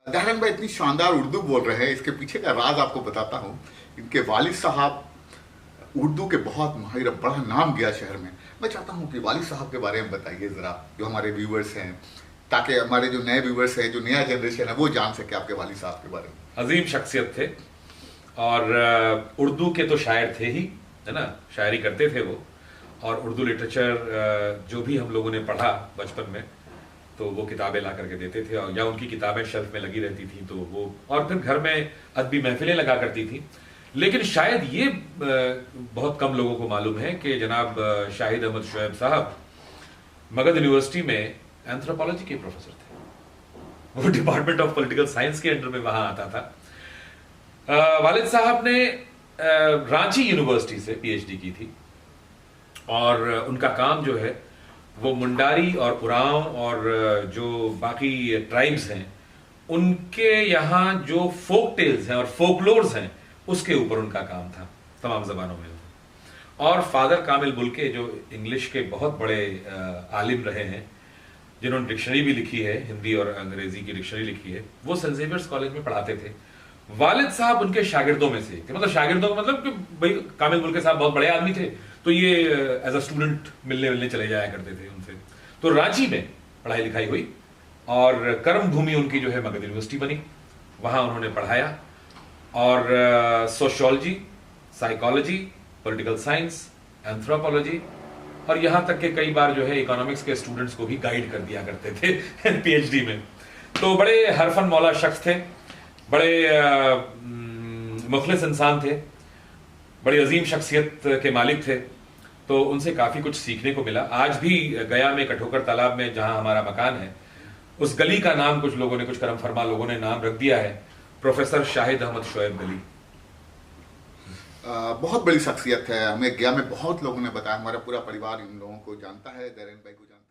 दहरन भाई इतनी शानदार उर्दू बोल रहे हैं, इसके पीछे का राज आपको बताता हूँ। इनके वालिद साहब उर्दू के बहुत माहिर, बड़ा नाम गया शहर में। मैं चाहता हूँ कि वालिद साहब के बारे में बताइए ज़रा, जो हमारे व्यूवर्स हैं, ताकि हमारे जो नए व्यूवर्स हैं, जो नया जनरेशन है, वो जान सके आपके वालिद साहब के बारे में। अजीम शख्सियत थे और उर्दू के तो शायर थे ही, है ना, शायरी करते थे वो। और उर्दू लिटरेचर जो भी हम लोगों ने पढ़ा बचपन में, तो वो किताबें ला करके देते थे, और या उनकी किताबें शेल्फ में लगी रहती थी तो वो, और फिर घर में अदबी महफिलें लगा करती थी। लेकिन शायद ये बहुत कम लोगों को मालूम है कि जनाब शाहिद अहमद शुएब साहब मगध यूनिवर्सिटी में एंथ्रोपोलॉजी के प्रोफेसर थे। वो डिपार्टमेंट ऑफ पॉलिटिकल साइंस के अंडर में वहां आता था। वालिद साहब ने रांची यूनिवर्सिटी से पीएचडी की थी, और उनका काम जो है वो मुंडारी और उरांव और जो बाकी ट्राइब्स हैं उनके यहाँ जो फोक टेल्स हैं और फोकलोर्स हैं उसके ऊपर उनका काम था, तमाम जबानों में। और फादर कामिल बुल्के जो इंग्लिश के बहुत बड़े आलिम रहे हैं, जिन्होंने डिक्शनरी भी लिखी है, हिंदी और अंग्रेजी की डिक्शनरी लिखी है, वो सेंट जेवियर्स कॉलेज में पढ़ाते थे। वालिद साहब उनके शागिर्दों में से, मतलब शागिर्दों का मतलब कि भाई कामिल बुल्के साहब बहुत बड़े आदमी थे, तो ये एज अ स्टूडेंट मिलने चले जाया करते थे उनसे। तो रांची में पढ़ाई लिखाई हुई और कर्म भूमि उनकी जो है मगध यूनिवर्सिटी बनी, वहां उन्होंने पढ़ाया। और sociology, psychology, political science, anthropology, और यहां तक कि कई बार जो है इकोनॉमिक्स के स्टूडेंट्स को भी गाइड कर दिया करते थे पीएचडी में। तो बड़े हरफन मौला शख्स थे, बड़े मुखलिस इंसान थे, बड़ी अजीम शख्सियत के मालिक थे। तो उनसे काफ़ी कुछ सीखने को मिला। आज भी गया में कठोकर तालाब में जहां हमारा मकान है, उस गली का नाम कुछ लोगों ने, कुछ करम फरमा लोगों ने नाम रख दिया है प्रोफेसर शाहिद अहमद शुएब गली। बहुत बड़ी शख्सियत है, हमें गया में बहुत लोगों ने बताया, हमारा पूरा परिवार इन लोगों को जानता है, दहरन भाई को जानता है।